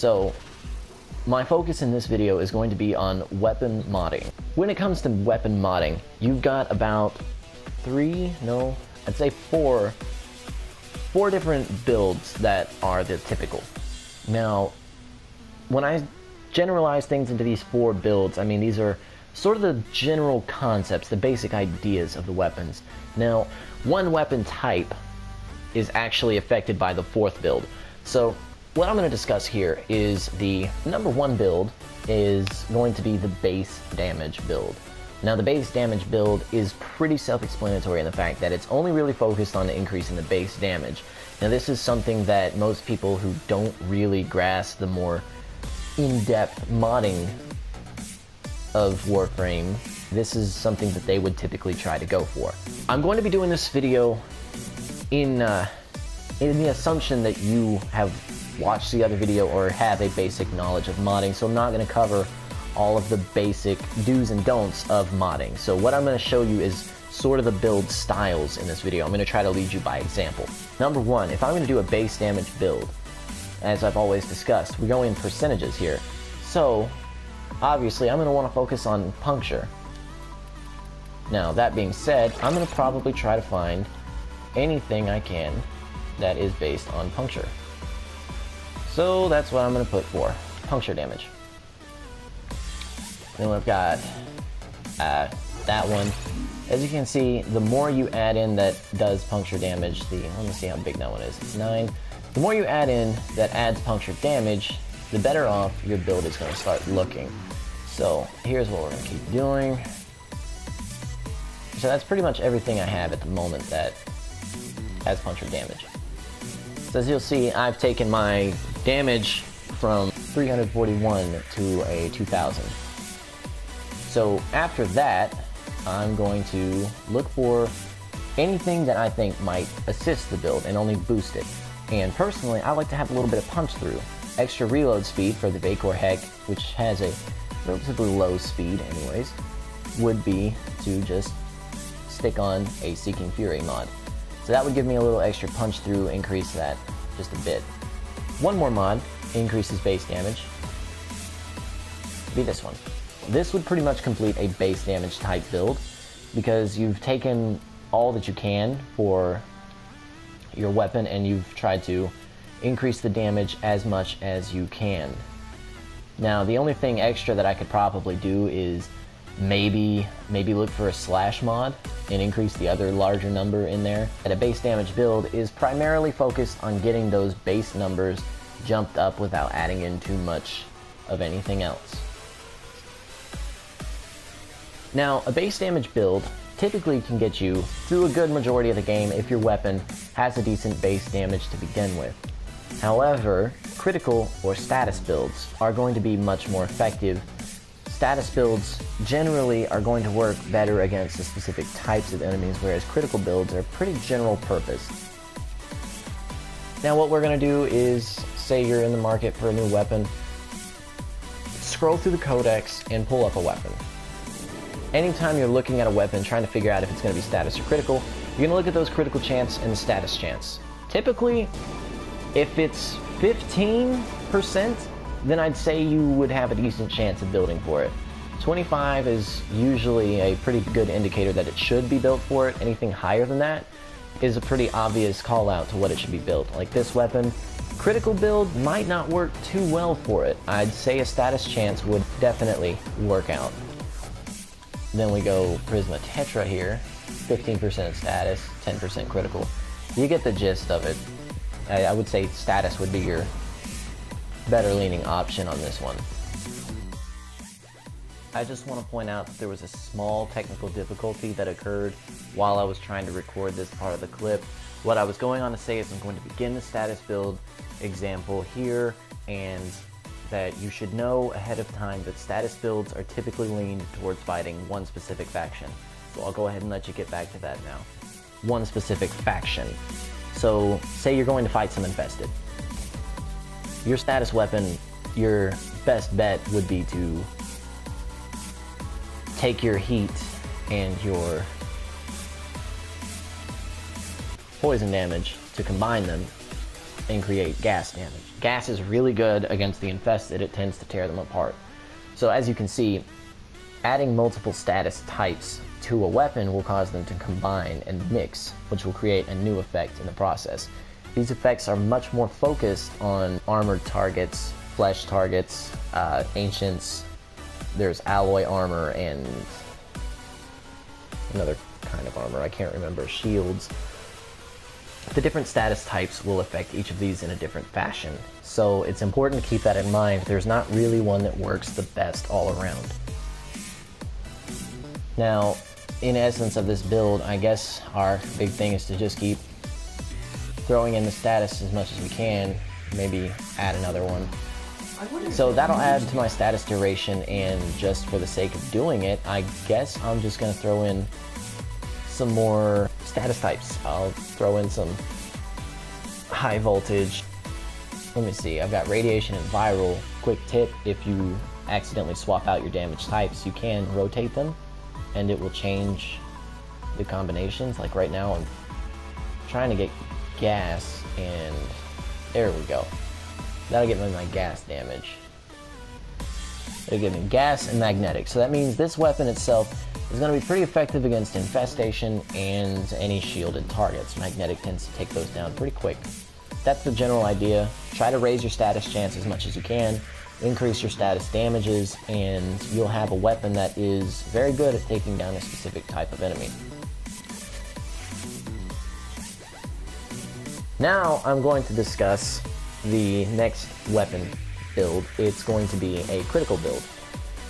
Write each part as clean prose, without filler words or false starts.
So my focus in this video is going to be on weapon modding. When it comes to weapon modding, you've got about four different builds that are the typical. Now, when I generalize things into these 4 builds, I mean, these are sort of the general concepts, the basic ideas of the weapons. Now, one weapon type is actually affected by the 4th build. So what I'm going to discuss here is the number 1 build is going to be the base damage build. Now, the base damage build is pretty self-explanatory in the fact that it's only really focused on increasing the base damage. Now, this is something that most people who don't really grasp the more in-depth modding of Warframe, this is something that they would typically try to go for. I'm going to be doing this video in the assumption that you have watched the other video or have a basic knowledge of modding, so I'm not going to cover all of the basic do's and don'ts of modding. So what I'm going to show you is sort of the build styles in this video. I'm going to try to lead you by example. Number 1, if I'm going to do a base damage build, as I've always discussed, we go in percentages here. So obviously I'm going to want to focus on puncture. Now, that being said, I'm going to probably try to find anything I can that is based on puncture. So that's what I'm going to put for puncture damage. Then we've got that one. As you can see, the more you add in that does puncture damage, let me see how big that one is. It's 9. The more you add in that adds puncture damage, the better off your build is going to start looking. So here's what we're going to keep doing. So that's pretty much everything I have at the moment that has puncture damage. So as you'll see, I've taken my damage from 341 to a 2000. So after that, I'm going to look for anything that I think might assist the build and only boost it. And personally, I like to have a little bit of punch through. Extra reload speed for the Vacor Heck, which has a relatively low speed anyways, would be to just stick on a Seeking Fury mod. So that would give me a little extra punch through, increase that just a bit. One more mod increases base damage. Be this one. This would pretty much complete a base damage type build because you've taken all that you can for your weapon and you've tried to increase the damage as much as you can. Now, the only thing extra that I could probably do is maybe look for a slash mod and increase the other larger number in there. And a base damage build is primarily focused on getting those base numbers jumped up without adding in too much of anything else. Now, a base damage build typically can get you through a good majority of the game if your weapon has a decent base damage to begin with. However, critical or status builds are going to be much more effective. Status builds generally are going to work better against the specific types of enemies, whereas critical builds are pretty general purpose. Now what we're going to do is, say you're in the market for a new weapon, scroll through the codex and pull up a weapon. Anytime you're looking at a weapon trying to figure out if it's going to be status or critical, you're going to look at those critical chance and the status chance. Typically, if it's 15%, then I'd say you would have a decent chance of building for it. 25 is usually a pretty good indicator that it should be built for it. Anything higher than that is a pretty obvious call out to what it should be built. Like this weapon, critical build might not work too well for it. I'd say a status chance would definitely work out. Then we go Prisma Tetra here, 15% status, 10% critical. You get the gist of it. I would say status would be your better leaning option on this one. I just want to point out that there was a small technical difficulty that occurred while I was trying to record this part of the clip. What I was going on to say is I'm going to begin the status build example here, and that you should know ahead of time that status builds are typically leaned towards fighting one specific faction. So I'll go ahead and let you get back to that now. One specific faction. So say you're going to fight some infested. Your status weapon, your best bet would be to take your heat and your poison damage to combine them and create gas damage. Gas is really good against the infested. It tends to tear them apart. So as you can see, adding multiple status types to a weapon will cause them to combine and mix, which will create a new effect in the process. These effects are much more focused on armored targets, flesh targets, ancients. There's alloy armor and another kind of armor, I can't remember, shields. The different status types will affect each of these in a different fashion. So it's important to keep that in mind. There's not really one that works the best all around. Now, in essence of this build, I guess our big thing is to just keep throwing in the status as much as we can, maybe add another one. So that'll add to my status duration, and just for the sake of doing it, I guess I'm just gonna throw in some more status types. I'll throw in some high voltage. Let me see, I've got radiation and viral. Quick tip, if you accidentally swap out your damage types, you can rotate them and it will change the combinations. Like right now I'm trying to get gas, and there we go. That'll get me my gas damage. It'll give me gas and magnetic. So that means this weapon itself is going to be pretty effective against infestation and any shielded targets. Magnetic tends to take those down pretty quick. That's the general idea. Try to raise your status chance as much as you can, increase your status damages, and you'll have a weapon that is very good at taking down a specific type of enemy. Now I'm going to discuss the next weapon build. It's going to be a critical build.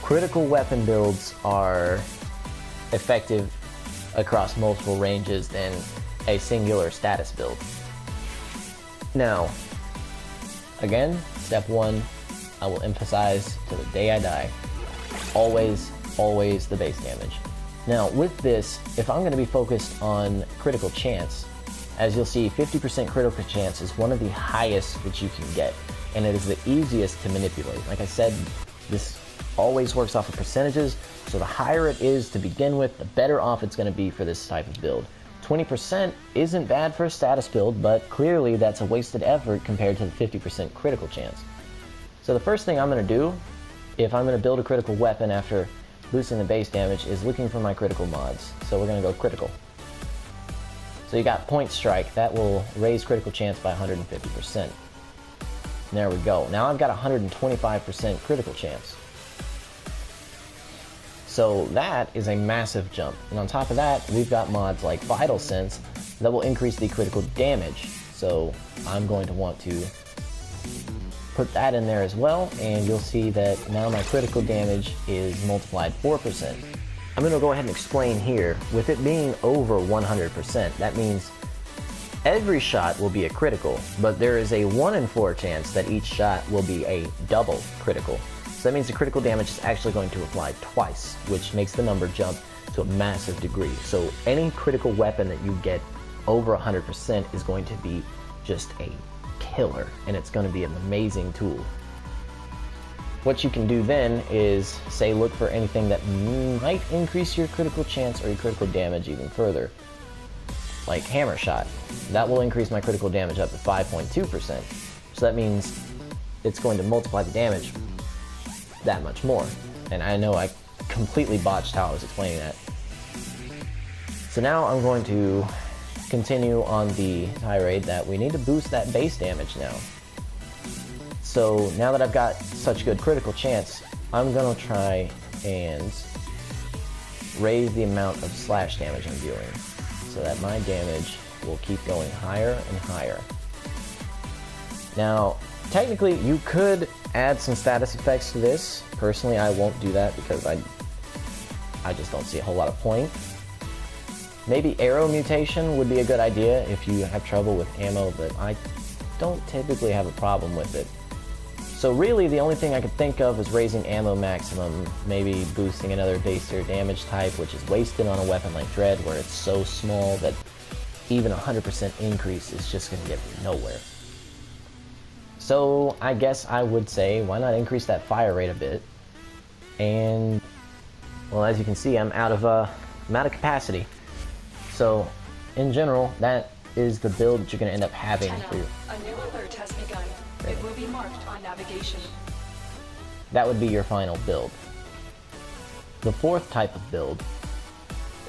Critical weapon builds are effective across multiple ranges than a singular status build. Now, again, step one, I will emphasize to the day I die, always, always the base damage. Now with this, if I'm going to be focused on critical chance, as you'll see, 50% critical chance is one of the highest that you can get, and it is the easiest to manipulate. Like I said, this always works off of percentages, so the higher it is to begin with, the better off it's going to be for this type of build. 20% isn't bad for a status build, but clearly that's a wasted effort compared to the 50% critical chance. So the first thing I'm going to do, if I'm going to build a critical weapon after boosting the base damage, is looking for my critical mods. So we're going to go critical. So you got Point Strike, that will raise critical chance by 150%. There we go. Now I've got 125% critical chance. So that is a massive jump. And on top of that, we've got mods like Vital Sense that will increase the critical damage. So I'm going to want to put that in there as well, and you'll see that now my critical damage is multiplied 4%. I'm going to go ahead and explain here. With it being over 100%, that means every shot will be a critical, but there is a 1 in 4 chance that each shot will be a double critical. So that means the critical damage is actually going to apply twice, which makes the number jump to a massive degree. So any critical weapon that you get over 100% is going to be just a killer, and it's going to be an amazing tool. What you can do then is, say, look for anything that might increase your critical chance or your critical damage even further. Like Hammer Shot. That will increase my critical damage up to 5.2%. So that means it's going to multiply the damage that much more. And I know I completely botched how I was explaining that. So now I'm going to continue on the tirade that we need to boost that base damage now. So now that I've got such good critical chance, I'm going to try and raise the amount of slash damage I'm dealing so that my damage will keep going higher and higher. Now, technically, you could add some status effects to this. Personally, I won't do that because I just don't see a whole lot of point. Maybe arrow mutation would be a good idea if you have trouble with ammo, but I don't typically have a problem with it. So really, the only thing I could think of is raising ammo maximum, maybe boosting another base tier damage type, which is wasted on a weapon like Dread, where it's so small that even 100% increase is just going to get me nowhere. So I guess I would say, why not increase that fire rate a bit? And, well, as you can see, I'm out of capacity. So, in general, that is the build that you're going to end up having for your... A new alert has begun. It will be marked on navigation. That would be your final build. The fourth type of build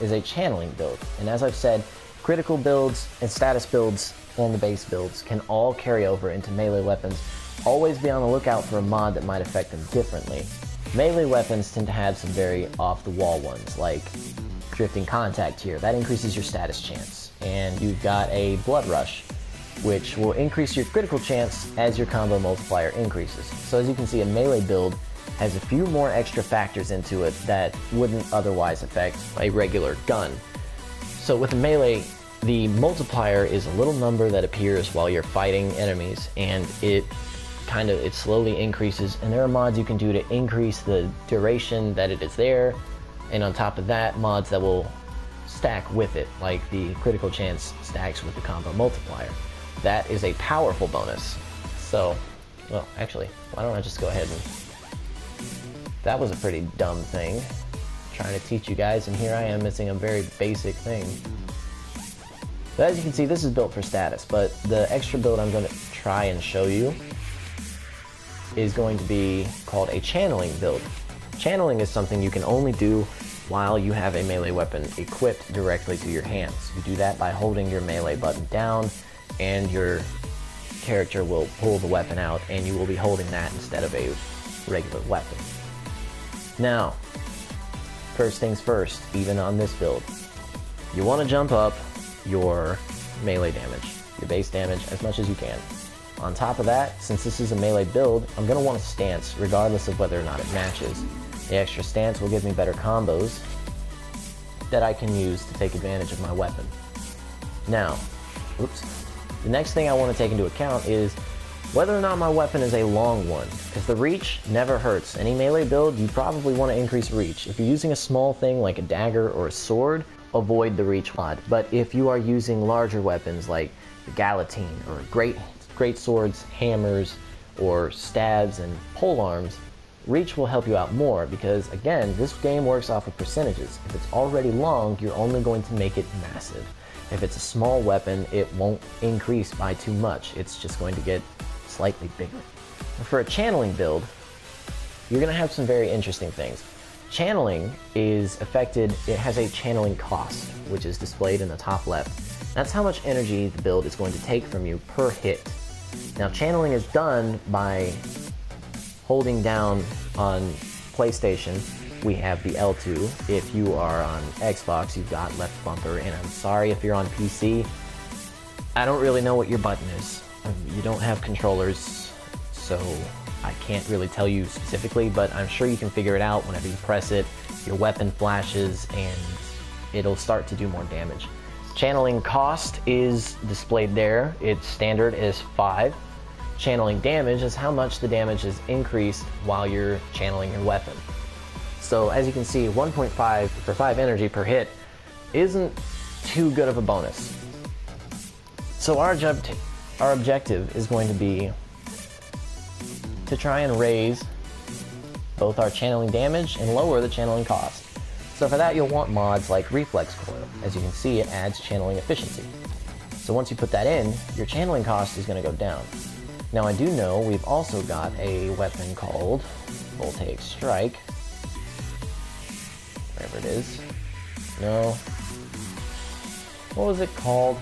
is a channeling build. And as I've said, critical builds and status builds and the base builds can all carry over into melee weapons. Always be on the lookout for a mod that might affect them differently. Melee weapons tend to have some very off-the-wall ones, like Drifting Contact here. That increases your status chance. And you've got a Blood Rush, which will increase your critical chance as your combo multiplier increases. So as you can see, a melee build has a few more extra factors into it that wouldn't otherwise affect a regular gun. So with a melee, the multiplier is a little number that appears while you're fighting enemies, and it slowly increases, and there are mods you can do to increase the duration that it is there, and on top of that, mods that will stack with it, like the critical chance stacks with the combo multiplier. That is a powerful bonus. So, well, actually, why don't I just go ahead and... That was a pretty dumb thing. Trying to teach you guys, and here I am missing a very basic thing. But as you can see, this is built for status, but the extra build I'm going to try and show you is going to be called a channeling build. Channeling is something you can only do while you have a melee weapon equipped directly to your hands. You do that by holding your melee button down, and your character will pull the weapon out, and you will be holding that instead of a regular weapon. Now, first things first, even on this build, you want to jump up your melee damage, your base damage, as much as you can. On top of that, since this is a melee build, I'm going to want a stance, regardless of whether or not it matches. The extra stance will give me better combos that I can use to take advantage of my weapon. Now, the next thing I want to take into account is whether or not my weapon is a long one, because the reach never hurts. Any melee build, you probably want to increase reach. If you're using a small thing like a dagger or a sword, avoid the reach mod. But if you are using larger weapons like the guillotine or great swords, hammers, or stabs and polearms, reach will help you out more because, again, this game works off of percentages. If it's already long, you're only going to make it massive. If it's a small weapon, it won't increase by too much. It's just going to get slightly bigger. For a channeling build, you're going to have some very interesting things. Channeling is affected, it has a channeling cost, which is displayed in the top left. That's how much energy the build is going to take from you per hit. Now, channeling is done by holding down on PlayStation. We have the L2. If you are on Xbox, you've got left bumper, and I'm sorry if you're on PC. I don't really know what your button is. You don't have controllers, so I can't really tell you specifically, but I'm sure you can figure it out. Whenever you press it, your weapon flashes and it'll start to do more damage. Channeling cost is displayed there. Its standard is 5. Channeling damage is how much the damage is increased while you're channeling your weapon. So as you can see, 1.5 for 5 energy per hit isn't too good of a bonus. So our objective is going to be to try and raise both our channeling damage and lower the channeling cost. So for that, you'll want mods like Reflex Coil. As you can see, it adds channeling efficiency. So once you put that in, your channeling cost is going to go down. Now I do know we've also got a weapon called Voltaic Strike. Wherever it is. No. What was it called?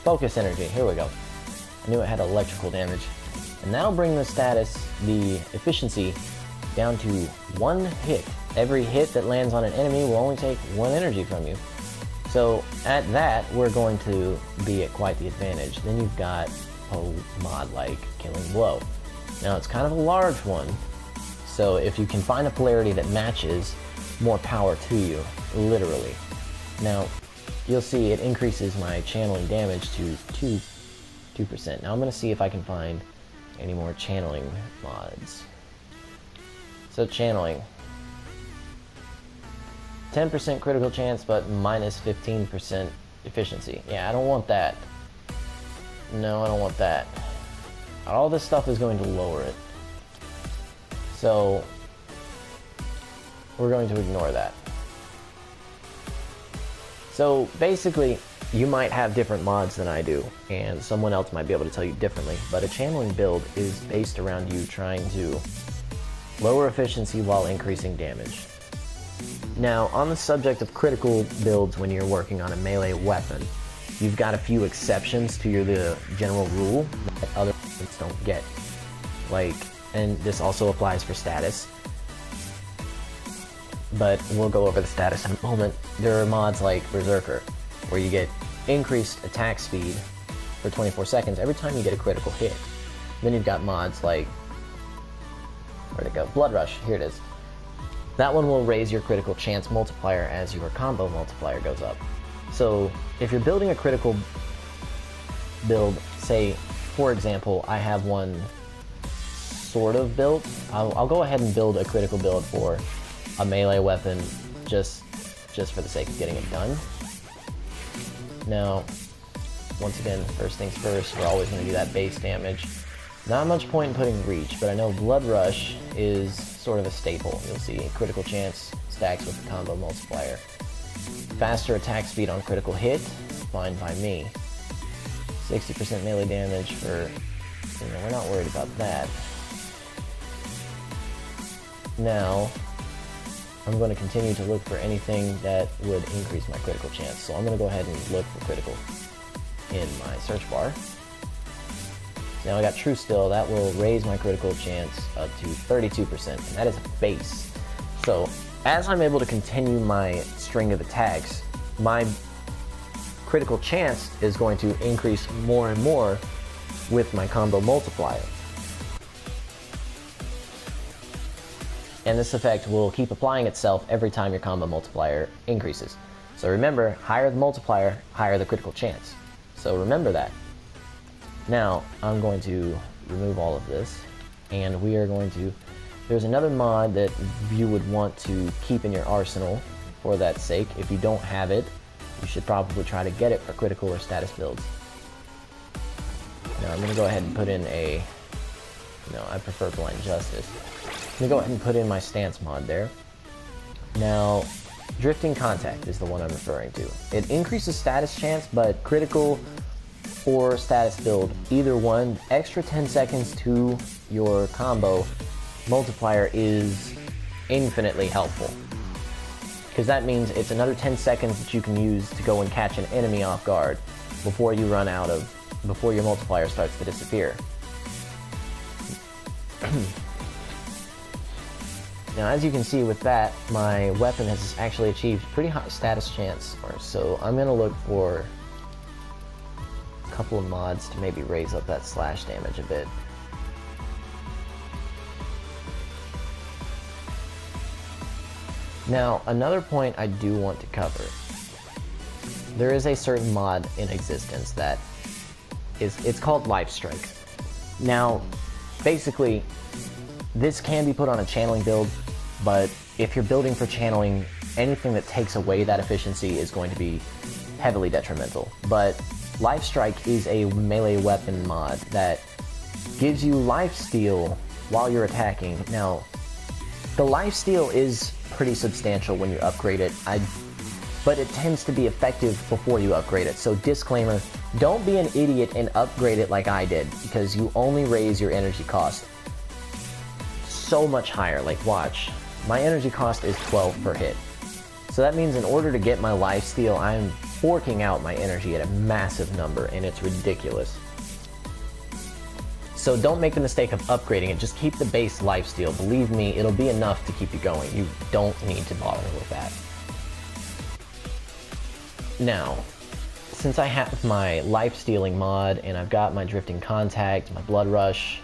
Focus Energy. Here we go. I knew it had electrical damage. And now bring the status, the efficiency, down to 1 hit. Every hit that lands on an enemy will only take 1 energy from you. So at that, we're going to be at quite the advantage. Then you've got a mod like Killing Blow. Now it's kind of a large one, so if you can find a polarity that matches, more power to you, literally. Now, you'll see it increases my channeling damage to 2%. Now I'm going to see if I can find any more channeling mods. So channeling. 10% critical chance, but minus 15% efficiency. Yeah, I don't want that. No, I don't want that. All this stuff is going to lower it. So, we're going to ignore that. So, basically, you might have different mods than I do, and someone else might be able to tell you differently, but a channeling build is based around you trying to lower efficiency while increasing damage. Now, on the subject of critical builds when you're working on a melee weapon, you've got a few exceptions to the general rule that other ones don't get. Like, and this also applies for status, but we'll go over the status in a moment. There are mods like Berserker, where you get increased attack speed for 24 seconds every time you get a critical hit. Then you've got mods like, where'd it go? Blood Rush, here it is. That one will raise your critical chance multiplier as your combo multiplier goes up. So if you're building a critical build, say, for example, I have one sort of built. I'll go ahead and build a critical build for a melee weapon just for the sake of getting it done. Now, once again, first things first, we're always going to do that base damage. Not much point in putting reach, but I know Blood Rush is sort of a staple. You'll see critical chance stacks with the combo multiplier. Faster attack speed on critical hit, fine by me. 60% melee damage for, we're not worried about that. Now, I'm going to continue to look for anything that would increase my critical chance. So I'm going to go ahead and look for critical in my search bar. Now I got True Still, that will raise my critical chance up to 32%, and that is a base. So as I'm able to continue my string of attacks, my critical chance is going to increase more and more with my combo multiplier. And this effect will keep applying itself every time your combo multiplier increases. So remember, higher the multiplier, higher the critical chance. So remember that. Now, I'm going to remove all of this, and we are going to... There's another mod that you would want to keep in your arsenal for that sake. If you don't have it, you should probably try to get it for critical or status builds. Now, I'm going to go ahead and put in a... No, I prefer Blind Justice. I'm going to go ahead and put in my stance mod there. Now, Drifting Contact is the one I'm referring to. It increases status chance, but critical or status build, either one, extra 10 seconds to your combo multiplier is infinitely helpful. Because that means it's another 10 seconds that you can use to go and catch an enemy off guard before you run out of, before your multiplier starts to disappear. Now, as you can see with that, my weapon has actually achieved pretty high status chance scores, so I'm going to look for a couple of mods to maybe raise up that slash damage a bit. Now, another point I do want to cover. There is a certain mod in existence that it's called Life Strike. Now, basically, this can be put on a channeling build, but if you're building for channeling, anything that takes away that efficiency is going to be heavily detrimental. But Life Strike is a melee weapon mod that gives you life steal while you're attacking. Now, the life steal is pretty substantial when you upgrade it, but it tends to be effective before you upgrade it. So disclaimer, don't be an idiot and upgrade it like I did, because you only raise your energy cost so much higher. Like, watch, my energy cost is 12 per hit. So that means in order to get my life steal, I'm forking out my energy at a massive number, and it's ridiculous. So don't make the mistake of upgrading it, just keep the base life steal. Believe me, it'll be enough to keep you going. You don't need to bother with that. Now, since I have my life stealing mod, and I've got my Drifting Contact, my Blood Rush,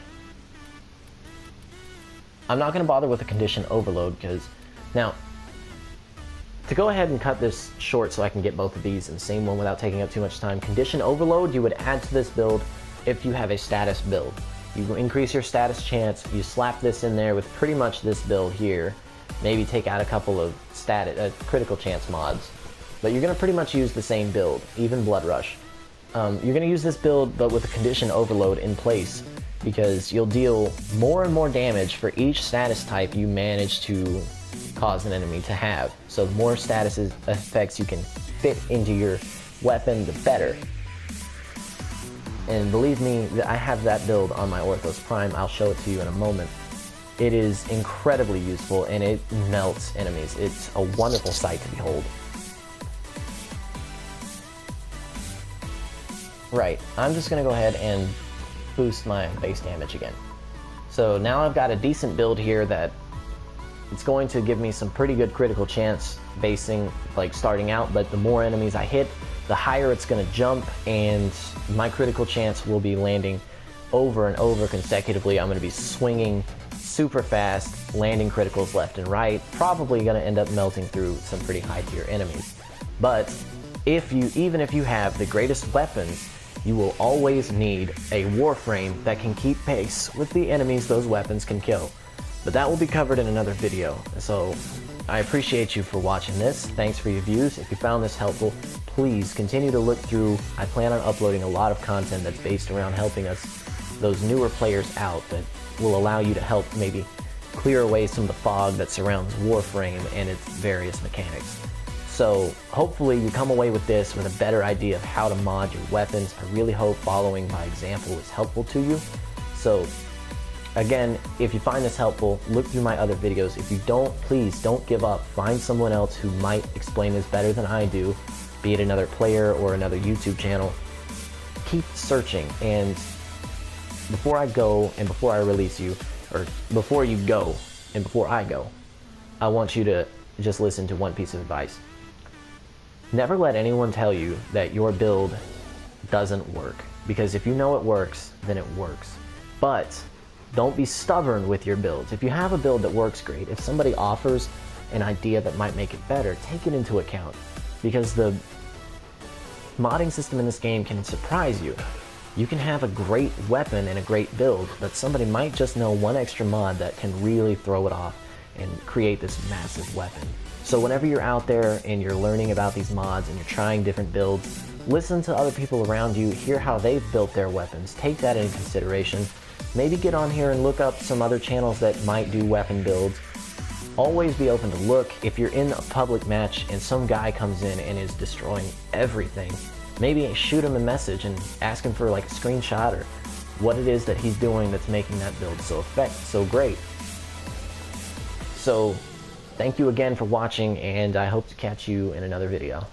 I'm not going to bother with the Condition Overload, because, now, to go ahead and cut this short so I can get both of these in the same one without taking up too much time, Condition Overload you would add to this build if you have a status build. You increase your status chance, you slap this in there with pretty much this build here, maybe take out a couple of critical chance mods, but you're going to pretty much use the same build, even Blood Rush. You're going to use this build but with a Condition Overload in place, because you'll deal more and more damage for each status type you manage to cause an enemy to have. So the more status effects you can fit into your weapon, the better. And believe me, I have that build on my Orthos Prime. I'll show it to you in a moment. It is incredibly useful and it melts enemies. It's a wonderful sight to behold. Right, I'm just gonna go ahead and boost my base damage again. So now I've got a decent build here that it's going to give me some pretty good critical chance basing, like starting out, but the more enemies I hit, the higher it's gonna jump, and my critical chance will be landing over and over consecutively. I'm gonna be swinging super fast, landing criticals left and right, probably gonna end up melting through some pretty high tier enemies. But even if you have the greatest weapons, you will always need a Warframe that can keep pace with the enemies those weapons can kill. But that will be covered in another video. So I appreciate you for watching this. Thanks for your views. If you found this helpful, please continue to look through. I plan on uploading a lot of content that's based around helping us, those newer players out, that will allow you to help maybe clear away some of the fog that surrounds Warframe and its various mechanics. So hopefully you come away with this with a better idea of how to mod your weapons. I really hope following my example is helpful to you. So again, if you find this helpful, look through my other videos. If you don't, please don't give up. Find someone else who might explain this better than I do, be it another player or another YouTube channel. Keep searching, and before I go and before I release you, or before you go and before I go, I want you to just listen to one piece of advice. Never let anyone tell you that your build doesn't work, because if you know it works, then it works. But don't be stubborn with your builds. If you have a build that works great, if somebody offers an idea that might make it better, take it into account, because the modding system in this game can surprise you. You can have a great weapon and a great build, but somebody might just know one extra mod that can really throw it off and create this massive weapon. So whenever you're out there and you're learning about these mods and you're trying different builds, listen to other people around you, hear how they've built their weapons, take that into consideration. Maybe get on here and look up some other channels that might do weapon builds. Always be open to look. If you're in a public match and some guy comes in and is destroying everything, maybe shoot him a message and ask him for like a screenshot or what it is that he's doing that's making that build so great. So thank you again for watching, and I hope to catch you in another video.